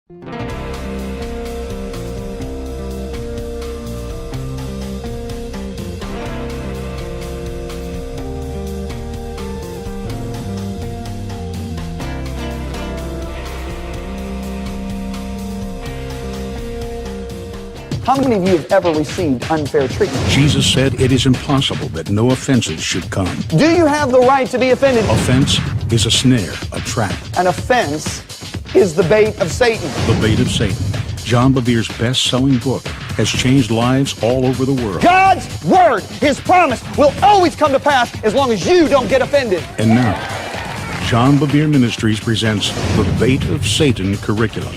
How many of you have ever received unfair treatment? Jesus said it is impossible that no offenses should come. Do you have the right to be offended? Offense is a snare, a trap. An offense is the bait of Satan. The bait of Satan. John Bevere's best-selling book has changed lives all over the world. God's word, His promise, will always come to pass as long as you don't get offended. And now, John Bevere Ministries presents The Bait of Satan Curriculum,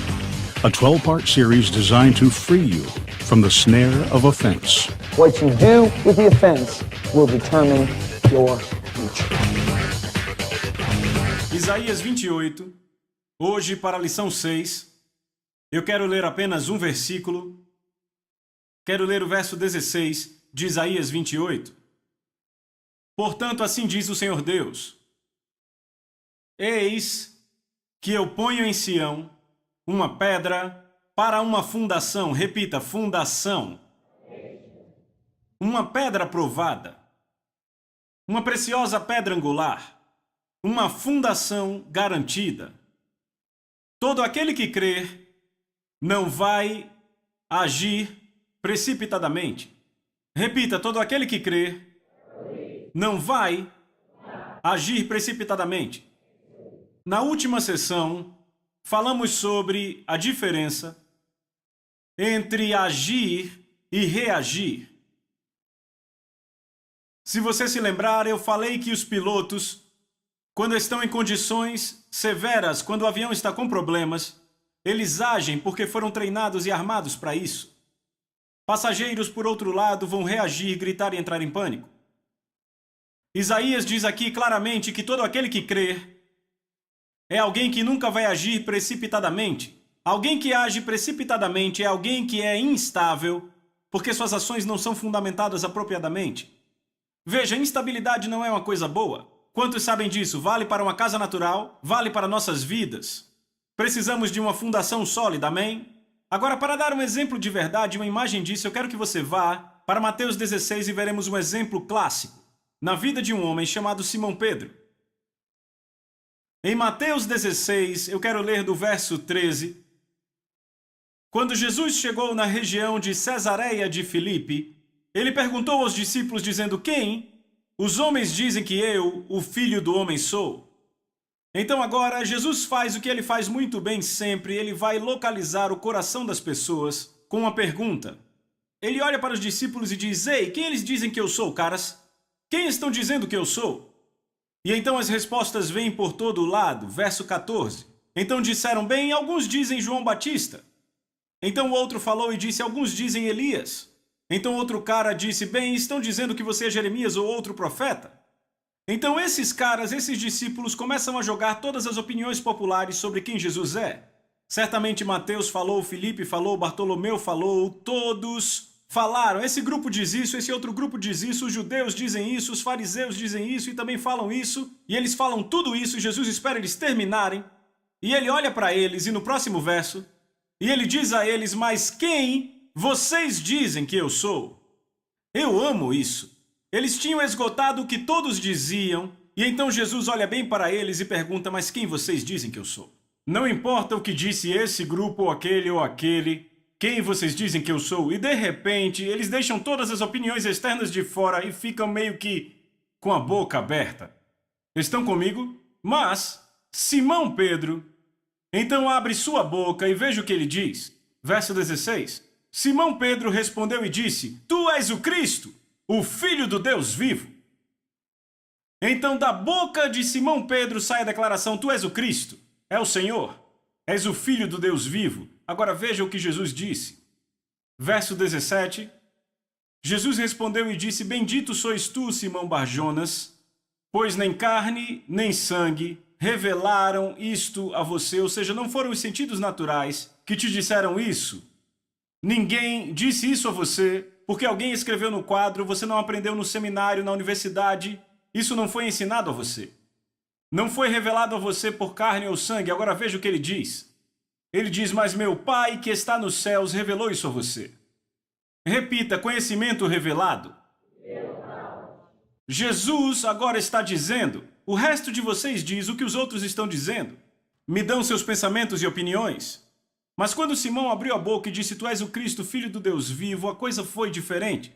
a 12-part series designed to free you from the snare of offense. What you do with the offense will determine your future. Isaías 28. Hoje, para a lição 6, eu quero ler apenas um versículo. Quero ler o verso 16 de Isaías 28. Portanto, assim diz o Senhor Deus: Eis que eu ponho em Sião uma pedra para uma fundação. Repita, fundação. Uma pedra provada. Uma preciosa pedra angular. Uma fundação garantida. Todo aquele que crer não vai agir precipitadamente. Repita, todo aquele que crer não vai agir precipitadamente. Na última sessão, falamos sobre a diferença entre agir e reagir. Se você se lembrar, eu falei que os pilotos, quando estão em condições severas, quando o avião está com problemas, eles agem porque foram treinados e armados para isso. Passageiros, por outro lado, vão reagir, gritar e entrar em pânico. Isaías diz aqui claramente que todo aquele que crer é alguém que nunca vai agir precipitadamente. Alguém que age precipitadamente é alguém que é instável, porque suas ações não são fundamentadas apropriadamente. Veja, instabilidade não é uma coisa boa. Quantos sabem disso? Vale para uma casa natural, vale para nossas vidas. Precisamos de uma fundação sólida, amém? Agora, para dar um exemplo de verdade, uma imagem disso, eu quero que você vá para Mateus 16 e veremos um exemplo clássico na vida de um homem chamado Simão Pedro. Em Mateus 16, eu quero ler do verso 13. Quando Jesus chegou na região de Cesareia de Filipe, ele perguntou aos discípulos dizendo: Quem os homens dizem que eu, o Filho do Homem, sou? Então agora, Jesus faz o que ele faz muito bem sempre, ele vai localizar o coração das pessoas com uma pergunta. Ele olha para os discípulos e diz: Ei, quem eles dizem que eu sou, caras? Quem estão dizendo que eu sou? E então as respostas vêm por todo lado. Verso 14. Então disseram: Bem, alguns dizem João Batista. Então o outro falou e disse: Alguns dizem Elias. Então outro cara disse: Bem, estão dizendo que você é Jeremias ou outro profeta. Então esses caras, esses discípulos começam a jogar todas as opiniões populares sobre quem Jesus é. Certamente Mateus falou, Filipe falou, Bartolomeu falou, todos falaram. Esse grupo diz isso, esse outro grupo diz isso, os judeus dizem isso, os fariseus dizem isso e também falam isso. E eles falam tudo isso, Jesus espera eles terminarem. E ele olha para eles e no próximo verso, e ele diz a eles: Mas quem vocês dizem que eu sou? Eu amo isso. Eles tinham esgotado o que todos diziam, e então Jesus olha bem para eles e pergunta: Mas quem vocês dizem que eu sou? Não importa o que disse esse grupo ou aquele, quem vocês dizem que eu sou? E de repente, eles deixam todas as opiniões externas de fora e ficam meio que com a boca aberta. Estão comigo? Mas Simão Pedro então abre sua boca e veja o que ele diz. Verso 16. Simão Pedro respondeu e disse: Tu és o Cristo, o Filho do Deus vivo. Então da boca de Simão Pedro sai a declaração: Tu és o Cristo, é o Senhor, és o Filho do Deus vivo. Agora veja o que Jesus disse. Verso 17. Jesus respondeu e disse: Bendito sois tu, Simão Barjonas, pois nem carne nem sangue revelaram isto a você, ou seja, não foram os sentidos naturais que te disseram isso. Ninguém disse isso a você porque alguém escreveu no quadro, você não aprendeu no seminário, na universidade. Isso não foi ensinado a você. Não foi revelado a você por carne ou sangue. Agora veja o que ele diz. Ele diz, mas meu Pai que está nos céus revelou isso a você. Repita, conhecimento revelado. Jesus agora está dizendo, o resto de vocês diz o que os outros estão dizendo. Me dão seus pensamentos e opiniões. Mas quando Simão abriu a boca e disse, tu és o Cristo, filho do Deus vivo, a coisa foi diferente.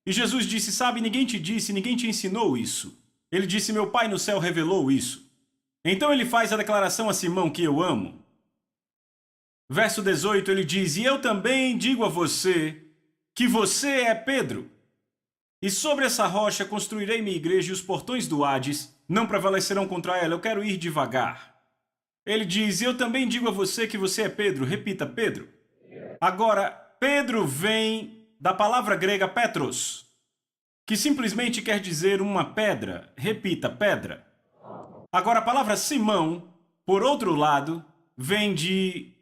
E Jesus disse, sabe, ninguém te disse, ninguém te ensinou isso. Ele disse, meu Pai no céu revelou isso. Então ele faz a declaração a Simão que eu amo. Verso 18, ele diz, e eu também digo a você que você é Pedro. E sobre essa rocha construirei minha igreja e os portões do Hades não prevalecerão contra ela. Eu quero ir devagar. Ele diz, eu também digo a você que você é Pedro. Repita, Pedro. Agora, Pedro vem da palavra grega Petros, que simplesmente quer dizer uma pedra. Repita, pedra. Agora, a palavra Simão, por outro lado, vem de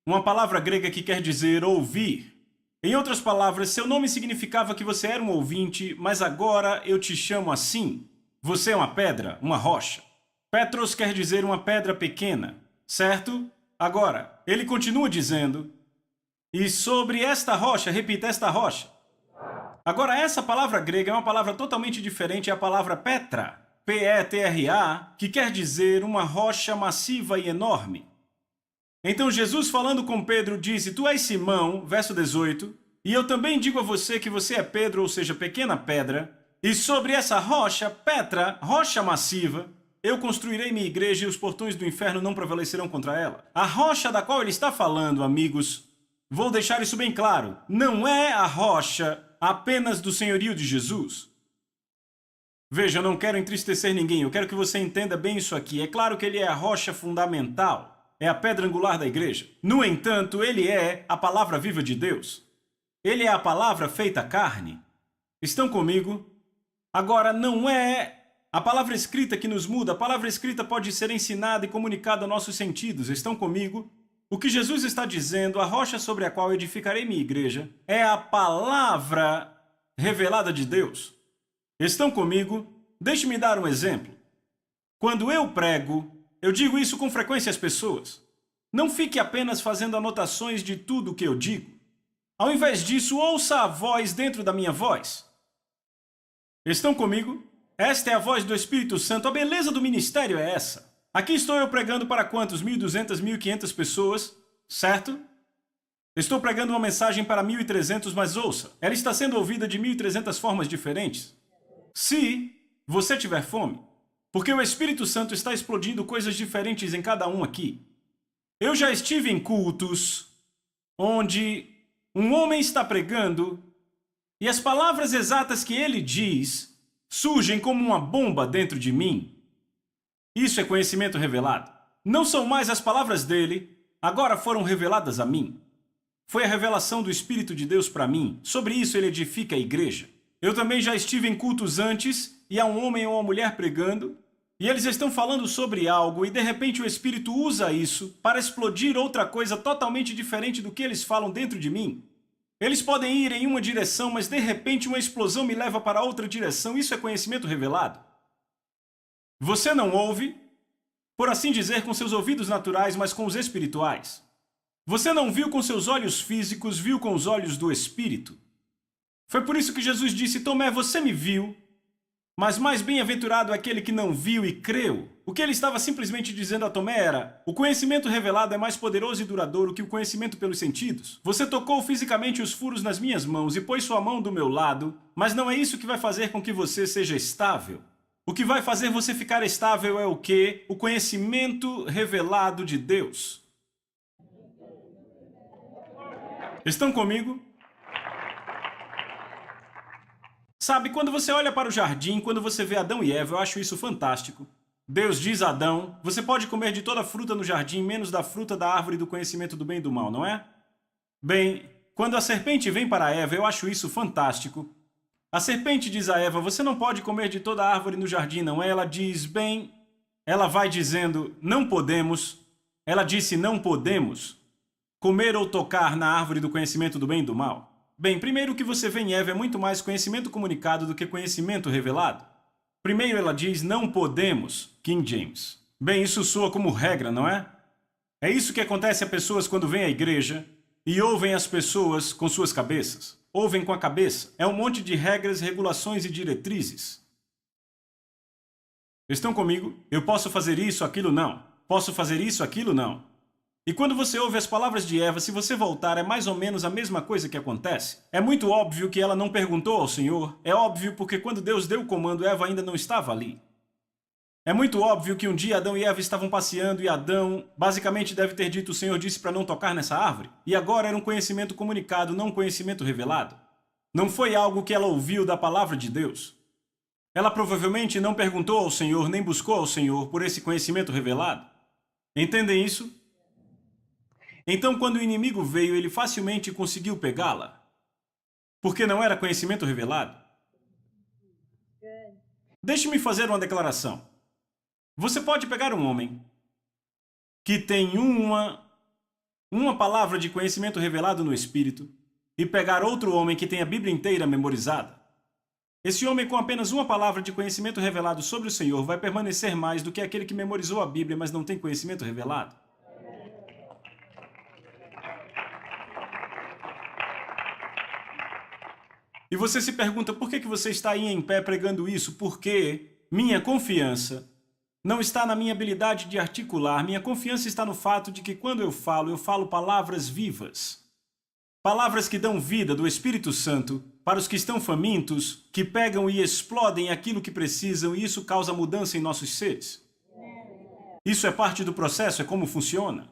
uma palavra grega que quer dizer ouvir. Em outras palavras, seu nome significava que você era um ouvinte, mas agora eu te chamo assim. Você é uma pedra, uma rocha. Petros quer dizer uma pedra pequena, certo? Agora, ele continua dizendo, e sobre esta rocha, repita, esta rocha. Agora, essa palavra grega é uma palavra totalmente diferente, é a palavra Petra, P-E-T-R-A, que quer dizer uma rocha massiva e enorme. Então Jesus falando com Pedro disse, tu és Simão, verso 18, e eu também digo a você que você é Pedro, ou seja, pequena pedra, e sobre essa rocha, Petra, rocha massiva, eu construirei minha igreja e os portões do inferno não prevalecerão contra ela. A rocha da qual ele está falando, amigos, vou deixar isso bem claro, não é a rocha apenas do senhorio de Jesus. Veja, eu não quero entristecer ninguém, eu quero que você entenda bem isso aqui. É claro que ele é a rocha fundamental. É a pedra angular da igreja. No entanto, ele é a palavra viva de Deus. Ele é a palavra feita carne. Estão comigo? Agora, não é a palavra escrita que nos muda. A palavra escrita pode ser ensinada e comunicada a nossos sentidos. Estão comigo? O que Jesus está dizendo, a rocha sobre a qual edificarei minha igreja, é a palavra revelada de Deus. Estão comigo? Deixe-me dar um exemplo. Quando eu prego, eu digo isso com frequência às pessoas. Não fique apenas fazendo anotações de tudo o que eu digo. Ao invés disso, ouça a voz dentro da minha voz. Estão comigo? Esta é a voz do Espírito Santo. A beleza do ministério é essa. Aqui estou eu pregando para quantos? 1.200, 1.500 pessoas, certo? Estou pregando uma mensagem para 1.300, mas ouça, ela está sendo ouvida de 1.300 formas diferentes. Se você tiver fome, porque o Espírito Santo está explodindo coisas diferentes em cada um aqui. Eu já estive em cultos onde um homem está pregando e as palavras exatas que ele diz surgem como uma bomba dentro de mim. Isso é conhecimento revelado. Não são mais as palavras dele, agora foram reveladas a mim. Foi a revelação do Espírito de Deus para mim. Sobre isso ele edifica a igreja. Eu também já estive em cultos antes e há um homem ou uma mulher pregando e eles estão falando sobre algo e de repente o Espírito usa isso para explodir outra coisa totalmente diferente do que eles falam dentro de mim. Eles podem ir em uma direção, mas de repente uma explosão me leva para outra direção. Isso é conhecimento revelado. Você não ouve, por assim dizer, com seus ouvidos naturais, mas com os espirituais. Você não viu com seus olhos físicos, viu com os olhos do Espírito. Foi por isso que Jesus disse, Tomé, você me viu, mas mais bem-aventurado é aquele que não viu e creu. O que ele estava simplesmente dizendo a Tomé era, o conhecimento revelado é mais poderoso e duradouro que o conhecimento pelos sentidos. Você tocou fisicamente os furos nas minhas mãos e pôs sua mão do meu lado, mas não é isso que vai fazer com que você seja estável. O que vai fazer você ficar estável é o quê? O conhecimento revelado de Deus. Estão comigo? Sabe, quando você olha para o jardim, quando você vê Adão e Eva, eu acho isso fantástico. Deus diz a Adão, você pode comer de toda a fruta no jardim, menos da fruta da árvore do conhecimento do bem e do mal, não é? Bem, quando a serpente vem para Eva, eu acho isso fantástico. A serpente diz a Eva, você não pode comer de toda a árvore no jardim, não é? Ela diz, bem, ela vai dizendo, não podemos. Ela disse, não podemos comer ou tocar na árvore do conhecimento do bem e do mal. Bem, primeiro o que você vê em Eva é muito mais conhecimento comunicado do que conhecimento revelado. Primeiro ela diz, não podemos, King James. Bem, isso soa como regra, não é? É isso que acontece a pessoas quando vêm à igreja e ouvem as pessoas com suas cabeças. Ouvem com a cabeça. É um monte de regras, regulações e diretrizes. Estão comigo? Eu posso fazer isso, aquilo não. Posso fazer isso, aquilo não. E quando você ouve as palavras de Eva, se você voltar, é mais ou menos a mesma coisa que acontece. É muito óbvio que ela não perguntou ao Senhor. É óbvio porque quando Deus deu o comando, Eva ainda não estava ali. É muito óbvio que um dia Adão e Eva estavam passeando e Adão basicamente deve ter dito: o Senhor disse para não tocar nessa árvore. E agora era um conhecimento comunicado, não um conhecimento revelado. Não foi algo que ela ouviu da palavra de Deus. Ela provavelmente não perguntou ao Senhor, nem buscou ao Senhor por esse conhecimento revelado. Entendem isso? Então, quando o inimigo veio, ele facilmente conseguiu pegá-la. Porque não era conhecimento revelado. Deixe-me fazer uma declaração. Você pode pegar um homem que tem uma palavra de conhecimento revelado no Espírito e pegar outro homem que tem a Bíblia inteira memorizada. Esse homem com apenas uma palavra de conhecimento revelado sobre o Senhor vai permanecer mais do que aquele que memorizou a Bíblia, mas não tem conhecimento revelado. E você se pergunta, por que você está aí em pé pregando isso? Porque minha confiança não está na minha habilidade de articular. Minha confiança está no fato de que quando eu falo palavras vivas. Palavras que dão vida do Espírito Santo para os que estão famintos, que pegam e explodem aquilo que precisam, e isso causa mudança em nossos seres. Isso é parte do processo, é como funciona.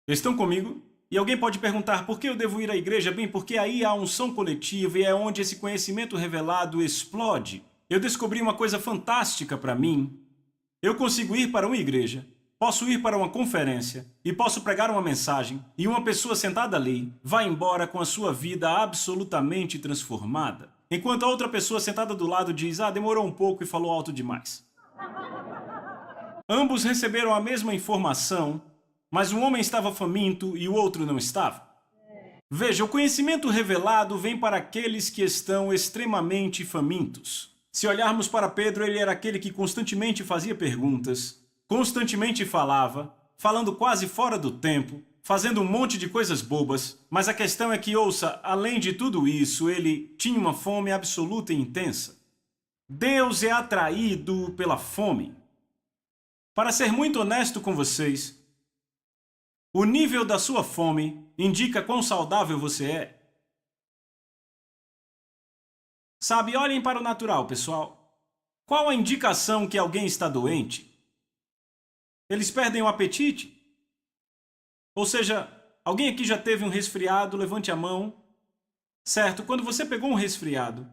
Estão comigo? E alguém pode perguntar, por que eu devo ir à igreja? Bem, porque aí há unção coletiva e é onde esse conhecimento revelado explode. Eu descobri uma coisa fantástica para mim. Eu consigo ir para uma igreja, posso ir para uma conferência e posso pregar uma mensagem e uma pessoa sentada ali vai embora com a sua vida absolutamente transformada, enquanto a outra pessoa sentada do lado diz: demorou um pouco e falou alto demais. Ambos receberam a mesma informação, mas um homem estava faminto e o outro não estava. Veja, o conhecimento revelado vem para aqueles que estão extremamente famintos. Se olharmos para Pedro, ele era aquele que constantemente fazia perguntas, constantemente falava, falando quase fora do tempo, fazendo um monte de coisas bobas, mas a questão é que, ouça, além de tudo isso, ele tinha uma fome absoluta e intensa. Deus é atraído pela fome. Para ser muito honesto com vocês, o nível da sua fome indica quão saudável você é. Sabe, olhem para o natural, pessoal. Qual a indicação que alguém está doente? Eles perdem o apetite? Ou seja, alguém aqui já teve um resfriado? Levante a mão. Certo, quando você pegou um resfriado,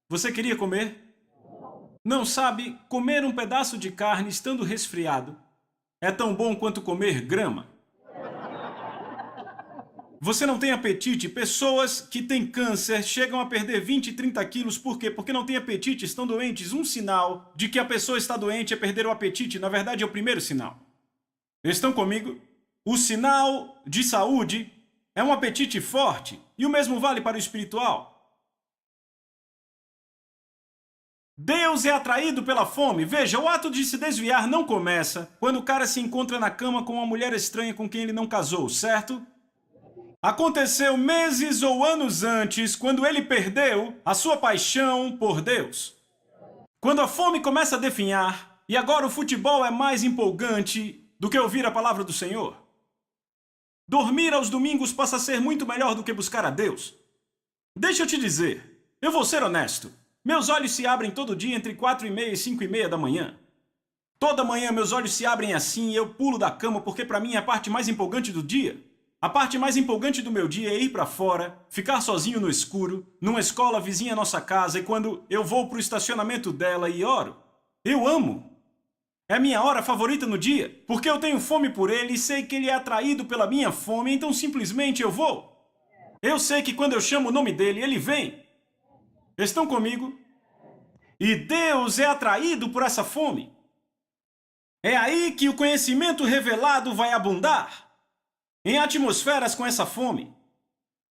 você queria comer? Não, sabe, comer um pedaço de carne estando resfriado é tão bom quanto comer grama. Você não tem apetite? Pessoas que têm câncer chegam a perder 20 e 30 quilos. Por quê? Porque não têm apetite, estão doentes. Um sinal de que a pessoa está doente é perder o apetite. Na verdade, é o primeiro sinal. Estão comigo? O sinal de saúde é um apetite forte. E o mesmo vale para o espiritual. Deus é atraído pela fome. Veja, o ato de se desviar não começa quando o cara se encontra na cama com uma mulher estranha com quem ele não casou, certo? Aconteceu meses ou anos antes, quando ele perdeu a sua paixão por Deus. Quando a fome começa a definhar, e agora o futebol é mais empolgante do que ouvir a palavra do Senhor. Dormir aos domingos passa a ser muito melhor do que buscar a Deus. Deixa eu te dizer, eu vou ser honesto. Meus olhos se abrem todo dia entre 4h30 e 5h30 da manhã. Toda manhã meus olhos se abrem assim e eu pulo da cama porque para mim é a parte mais empolgante do dia. A parte mais empolgante do meu dia é ir para fora, ficar sozinho no escuro, numa escola vizinha à nossa casa, e quando eu vou para o estacionamento dela e oro, eu amo. É a minha hora favorita no dia, porque eu tenho fome por ele e sei que ele é atraído pela minha fome, então simplesmente eu vou. Eu sei que quando eu chamo o nome dele, ele vem. Estão comigo? E Deus é atraído por essa fome. É aí que o conhecimento revelado vai abundar. Em atmosferas com essa fome.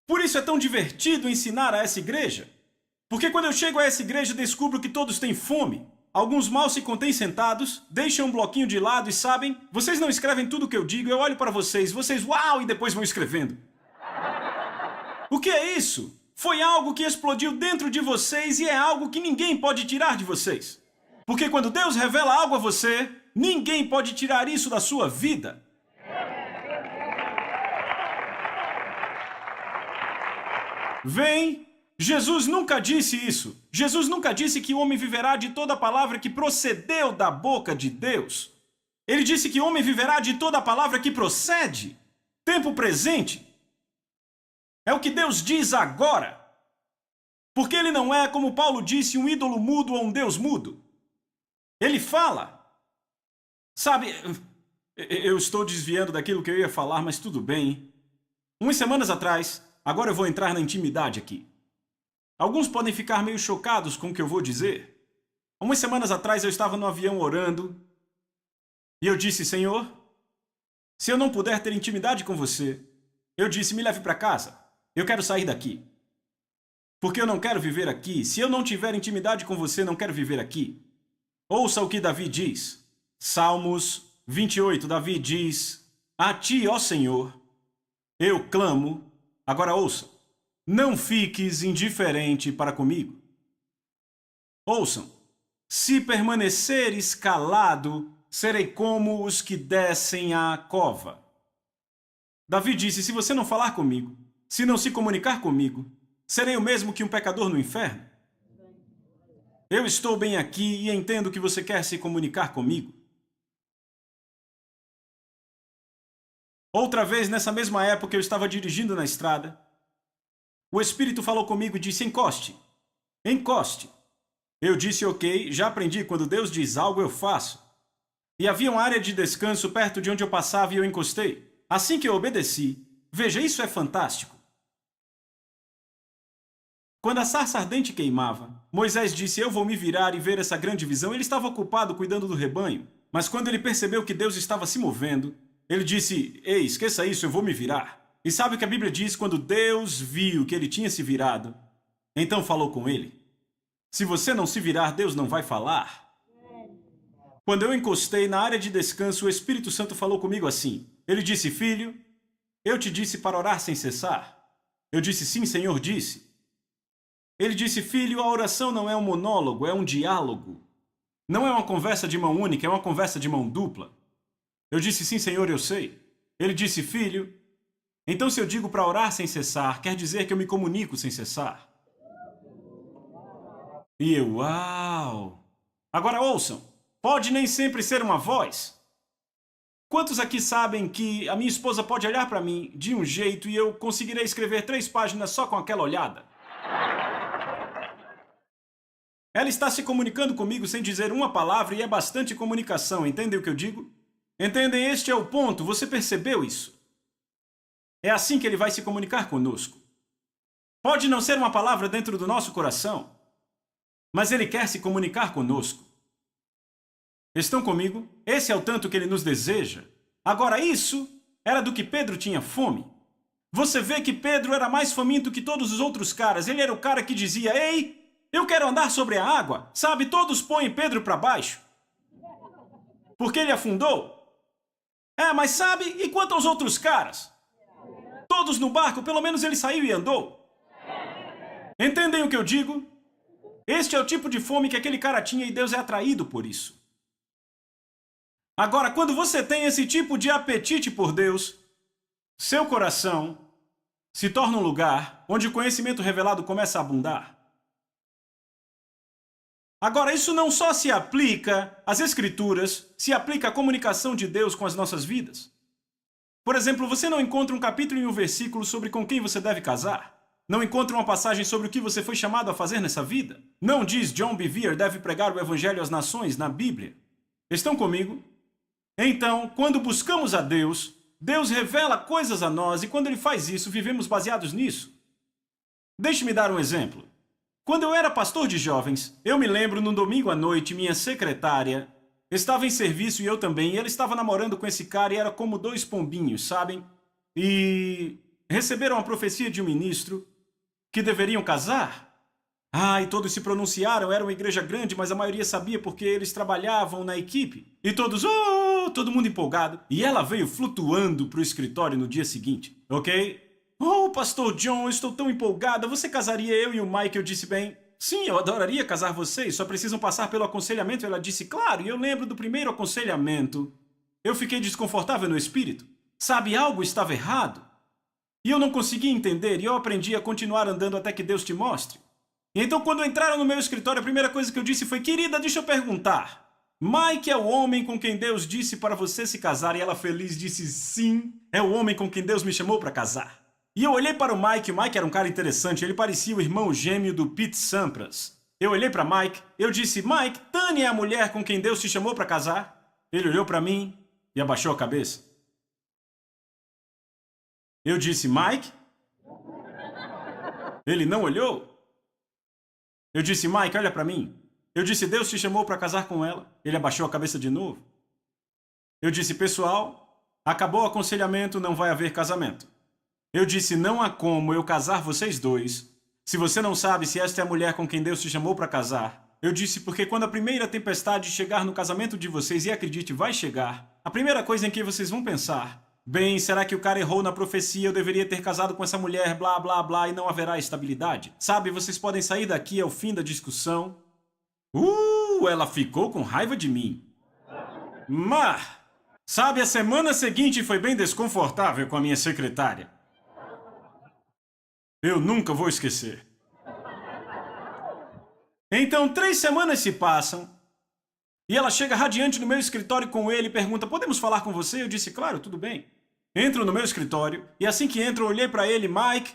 Por isso é tão divertido ensinar a essa igreja. Porque quando eu chego a essa igreja descubro que todos têm fome. alguns mal se contêm sentados, deixam um bloquinho de lado e sabem, vocês não escrevem tudo o que eu digo, eu olho para vocês, uau, e depois vão escrevendo. O que é isso? Foi algo que explodiu dentro de vocês e é algo que ninguém pode tirar de vocês. Porque quando Deus revela algo a você, ninguém pode tirar isso da sua vida. Vem, Jesus nunca disse isso. Jesus nunca disse que o homem viverá de toda palavra que procedeu da boca de Deus. Ele disse que o homem viverá de toda palavra que procede. Tempo presente. É o que Deus diz agora. Porque ele não é, como Paulo disse, um ídolo mudo ou um Deus mudo. Ele fala. Sabe, eu estou desviando daquilo que eu ia falar, mas tudo bem. Umas semanas atrás, agora eu vou entrar na intimidade aqui. Alguns podem ficar meio chocados com o que eu vou dizer. Umas semanas atrás eu estava no avião orando e eu disse, Senhor, se eu não puder ter intimidade com você, eu disse, me leve para casa. Eu quero sair daqui. Porque eu não quero viver aqui. Se eu não tiver intimidade com você, não quero viver aqui. Ouça o que Davi diz. Salmos 28, Davi diz, a ti, ó Senhor, eu clamo. Agora ouça. Não fiques indiferente para comigo. Ouçam. Se permaneceres calado, serei como os que descem à cova. Davi disse, se você não falar comigo, se não se comunicar comigo, serei o mesmo que um pecador no inferno? Eu estou bem aqui e entendo que você quer se comunicar comigo. Outra vez, nessa mesma época, eu estava dirigindo na estrada. O Espírito falou comigo e disse, encoste. Encoste. Eu disse, ok, já aprendi, quando Deus diz algo, eu faço. E havia uma área de descanso perto de onde eu passava e eu encostei. Assim que eu obedeci, veja, isso é fantástico. Quando a sarça ardente queimava, Moisés disse, eu vou me virar e ver essa grande visão. Ele estava ocupado cuidando do rebanho. Mas quando ele percebeu que Deus estava se movendo, ele disse, ei, esqueça isso, eu vou me virar. E sabe o que a Bíblia diz? Quando Deus viu que ele tinha se virado, então falou com ele. Se você não se virar, Deus não vai falar. Quando eu encostei na área de descanso, o Espírito Santo falou comigo assim. Ele disse, filho, eu te disse para orar sem cessar. Eu disse, sim, Senhor, disse. Ele disse, filho, a oração não é um monólogo, é um diálogo. Não é uma conversa de mão única, é uma conversa de mão dupla. Eu disse, sim, Senhor, eu sei. Ele disse, filho, então se eu digo para orar sem cessar, quer dizer que eu me comunico sem cessar. E eu, uau! Agora ouçam, pode nem sempre ser uma voz. Quantos aqui sabem que a minha esposa pode olhar para mim de um jeito e eu conseguirei escrever 3 páginas só com aquela olhada? Ela está se comunicando comigo sem dizer uma palavra e é bastante comunicação, entendem o que eu digo? Entendem? Este é o ponto, você percebeu isso? É assim que ele vai se comunicar conosco. Pode não ser uma palavra dentro do nosso coração, mas ele quer se comunicar conosco. Estão comigo? Esse é o tanto que ele nos deseja. Agora, isso era do que Pedro tinha fome. Você vê que Pedro era mais faminto que todos os outros caras. Ele era o cara que dizia, ei, eu quero andar sobre a água. Sabe, todos põem Pedro para baixo. Porque ele afundou. Mas sabe, e quanto aos outros caras? Todos no barco, pelo menos ele saiu e andou. Entendem o que eu digo? Este é o tipo de fome que aquele cara tinha e Deus é atraído por isso. Agora, quando você tem esse tipo de apetite por Deus, seu coração se torna um lugar onde o conhecimento revelado começa a abundar. Agora, isso não só se aplica às Escrituras, se aplica à comunicação de Deus com as nossas vidas. Por exemplo, você não encontra um capítulo e um versículo sobre com quem você deve casar. Não encontra uma passagem sobre o que você foi chamado a fazer nessa vida. Não diz John Bevere deve pregar o Evangelho às nações na Bíblia. Estão comigo? Então, quando buscamos a Deus, Deus revela coisas a nós e quando Ele faz isso, vivemos baseados nisso. Deixe-me dar um exemplo. Quando eu era pastor de jovens, eu me lembro num domingo à noite, minha secretária estava em serviço e eu também, e ela estava namorando com esse cara e era como 2 pombinhos, sabem? E receberam a profecia de um ministro que deveriam casar. E todos se pronunciaram, era uma igreja grande, mas a maioria sabia porque eles trabalhavam na equipe. E todos, todo mundo empolgado. E ela veio flutuando pro escritório no dia seguinte, ok? Pastor John, eu estou tão empolgada, você casaria eu e o Mike? Eu disse, bem, sim, eu adoraria casar vocês, só precisam passar pelo aconselhamento. Ela disse, claro, e eu lembro do primeiro aconselhamento. Eu fiquei desconfortável no espírito. Sabe, algo estava errado. E eu não conseguia entender, e eu aprendi a continuar andando até que Deus te mostre. E então, quando entraram no meu escritório, a primeira coisa que eu disse foi, querida, deixa eu perguntar. Mike é o homem com quem Deus disse para você se casar? E ela feliz disse, sim, é o homem com quem Deus me chamou para casar. E eu olhei para o Mike era um cara interessante, ele parecia o irmão gêmeo do Pete Sampras. Eu olhei para Mike, eu disse, Mike, Tânia é a mulher com quem Deus te chamou para casar? Ele olhou para mim e abaixou a cabeça. Eu disse, Mike? Ele não olhou? Eu disse, Mike, olha para mim. Eu disse, Deus te chamou para casar com ela. Ele abaixou a cabeça de novo. Eu disse, pessoal, acabou o aconselhamento, não vai haver casamento. Eu disse, não há como eu casar vocês dois se você não sabe se esta é a mulher com quem Deus te chamou para casar. Eu disse, porque quando a primeira tempestade chegar no casamento de vocês, e acredite, vai chegar, a primeira coisa em que vocês vão pensar, bem, será que o cara errou na profecia? Eu deveria ter casado com essa mulher, blá, blá, blá, e não haverá estabilidade. Sabe, vocês podem sair daqui ao fim da discussão. Ela ficou com raiva de mim. Mas, sabe, a semana seguinte foi bem desconfortável com a minha secretária. Eu nunca vou esquecer. Então, 3 semanas se passam, e ela chega radiante no meu escritório com ele e pergunta, podemos falar com você? Eu disse, claro, tudo bem. Entro no meu escritório, e assim que entro, eu olhei para ele, Mike,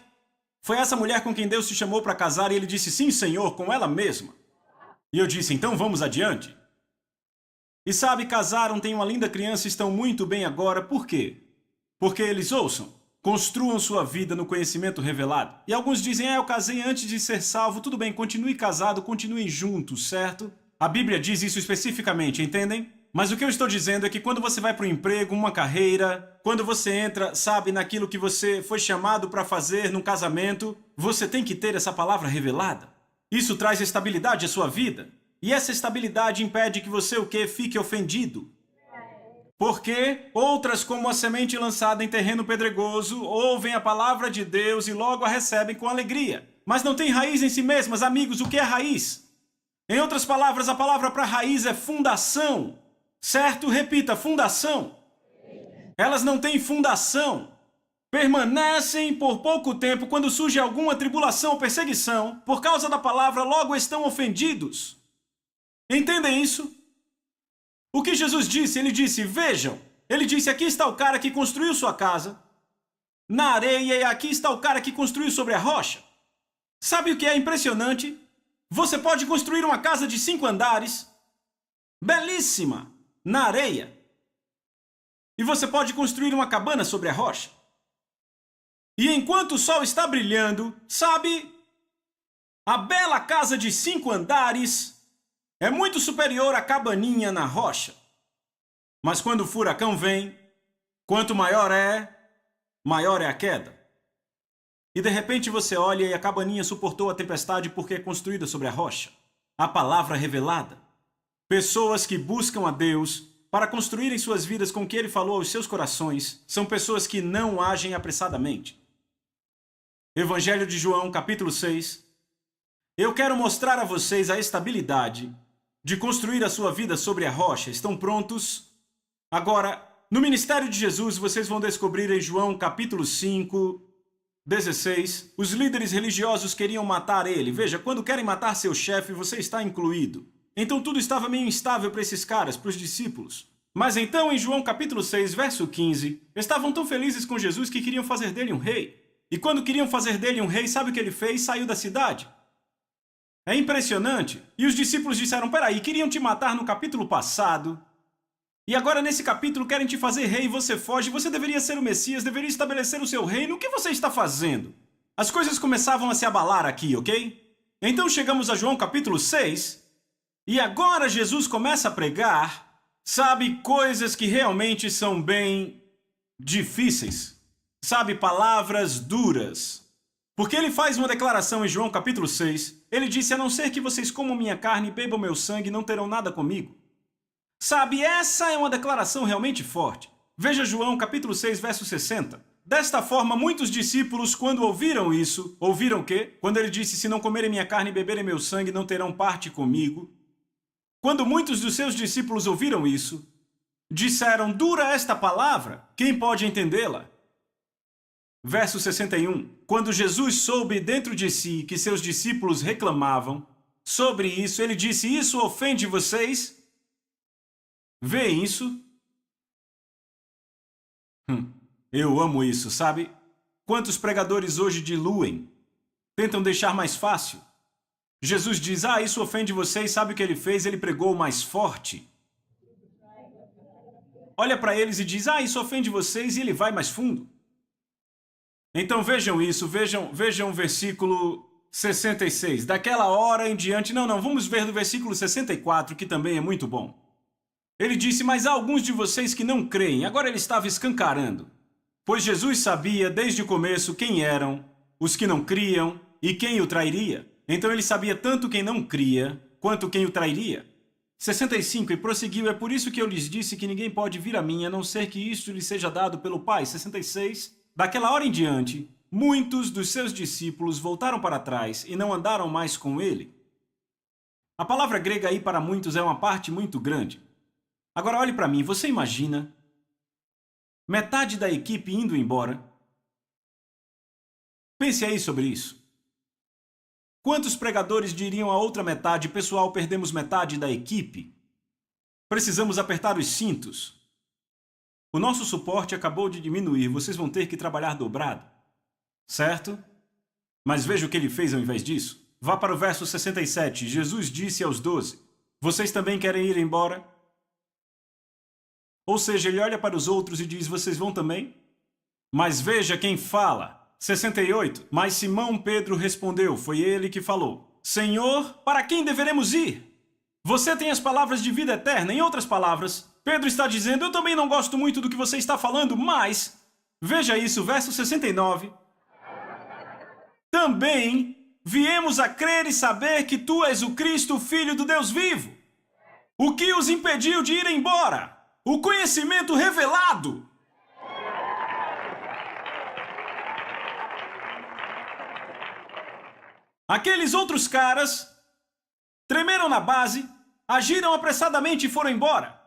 foi essa mulher com quem Deus te chamou para casar? E ele disse, sim, senhor, com ela mesma. E eu disse, então vamos adiante. E sabe, casaram, têm uma linda criança, estão muito bem agora. Por quê? Porque eles ouçam. Construam sua vida no conhecimento revelado. E alguns dizem, eu casei antes de ser salvo. Tudo bem, continue casado, continuem juntos, certo? A Bíblia diz isso especificamente, entendem? Mas o que eu estou dizendo é que quando você vai para o emprego, uma carreira, quando você entra, sabe, naquilo que você foi chamado para fazer num casamento, você tem que ter essa palavra revelada. Isso traz estabilidade à sua vida. E essa estabilidade impede que você o quê? Fique ofendido. Porque outras, como a semente lançada em terreno pedregoso, ouvem a palavra de Deus e logo a recebem com alegria. Mas não tem raiz em si mesmas. Amigos, o que é raiz? Em outras palavras, a palavra para raiz é fundação. Certo? Repita, fundação. Elas não têm fundação. Permanecem por pouco tempo. Quando surge alguma tribulação ou perseguição, por causa da palavra, logo estão ofendidos. Entendem isso? O que Jesus disse? Ele disse, vejam, ele disse, aqui está o cara que construiu sua casa na areia e aqui está o cara que construiu sobre a rocha. Sabe o que é impressionante? Você pode construir uma casa de 5 andares, belíssima, na areia. E você pode construir uma cabana sobre a rocha. E enquanto o sol está brilhando, sabe, a bela casa de 5 andares é muito superior à cabaninha na rocha. Mas quando o furacão vem, quanto maior é a queda. E de repente você olha e a cabaninha suportou a tempestade porque é construída sobre a rocha. A palavra revelada. Pessoas que buscam a Deus para construírem suas vidas com o que Ele falou aos seus corações são pessoas que não agem apressadamente. Evangelho de João, capítulo 6. Eu quero mostrar a vocês a estabilidade de construir a sua vida sobre a rocha. Estão prontos? Agora, no ministério de Jesus, vocês vão descobrir em João capítulo 5, 16, os líderes religiosos queriam matar ele. Veja, quando querem matar seu chefe, você está incluído. Então tudo estava meio instável para esses caras, para os discípulos. Mas então, em João capítulo 6, verso 15, estavam tão felizes com Jesus que queriam fazer dele um rei. E quando queriam fazer dele um rei, sabe o que ele fez? Saiu da cidade. É impressionante. E os discípulos disseram, peraí, queriam te matar no capítulo passado. E agora nesse capítulo querem te fazer rei e você foge. Você deveria ser o Messias, deveria estabelecer o seu reino. O que você está fazendo? As coisas começavam a se abalar aqui, ok? Então chegamos a João capítulo 6. E agora Jesus começa a pregar, sabe, coisas que realmente são bem difíceis. Sabe, palavras duras. Porque ele faz uma declaração em João capítulo 6. Ele disse, a não ser que vocês comam minha carne e bebam meu sangue, não terão nada comigo. Sabe, essa é uma declaração realmente forte. Veja João capítulo 6, verso 60. Desta forma, muitos discípulos, quando ouviram isso, ouviram o quê? Quando ele disse, se não comerem minha carne e beberem meu sangue, não terão parte comigo. Quando muitos dos seus discípulos ouviram isso, disseram, dura esta palavra, quem pode entendê-la? Verso 61. Quando Jesus soube dentro de si que seus discípulos reclamavam sobre isso, ele disse, isso ofende vocês? Vê isso? Eu amo isso, sabe? Quantos pregadores hoje diluem, tentam deixar mais fácil. Jesus diz, isso ofende vocês, sabe o que ele fez? Ele pregou mais forte. Olha para eles e diz, isso ofende vocês, e ele vai mais fundo. Então vejam isso, vejam o versículo 66. Daquela hora em diante, vamos ver do versículo 64, que também é muito bom. Ele disse, mas há alguns de vocês que não creem. Agora ele estava escancarando. Pois Jesus sabia desde o começo quem eram os que não criam e quem o trairia. Então ele sabia tanto quem não cria quanto quem o trairia. 65, e prosseguiu, é por isso que eu lhes disse que ninguém pode vir a mim, a não ser que isto lhe seja dado pelo Pai. 66, daquela hora em diante, muitos dos seus discípulos voltaram para trás e não andaram mais com ele. A palavra grega aí para muitos é uma parte muito grande. Agora olhe para mim, você imagina metade da equipe indo embora? Pense aí sobre isso. Quantos pregadores diriam à outra metade, pessoal, perdemos metade da equipe? Precisamos apertar os cintos. O nosso suporte acabou de diminuir, vocês vão ter que trabalhar dobrado. Certo? Mas veja o que ele fez ao invés disso. Vá para o verso 67. Jesus disse aos 12, vocês também querem ir embora? Ou seja, ele olha para os outros e diz, vocês vão também? Mas veja quem fala. 68. Mas Simão Pedro respondeu, foi ele que falou, Senhor, para quem deveremos ir? Você tem as palavras de vida eterna. Em outras palavras, Pedro está dizendo, eu também não gosto muito do que você está falando, mas... Veja isso, verso 69. Também viemos a crer e saber que tu és o Cristo, o Filho do Deus vivo. O que os impediu de ir embora? O conhecimento revelado. Aqueles outros caras tremeram na base, agiram apressadamente e foram embora.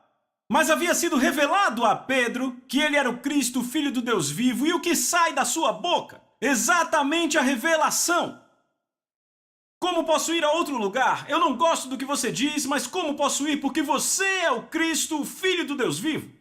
Mas havia sido revelado a Pedro que ele era o Cristo, o Filho do Deus vivo, e o que sai da sua boca? Exatamente a revelação. Como posso ir a outro lugar? Eu não gosto do que você diz, mas como posso ir? Porque você é o Cristo, o Filho do Deus vivo.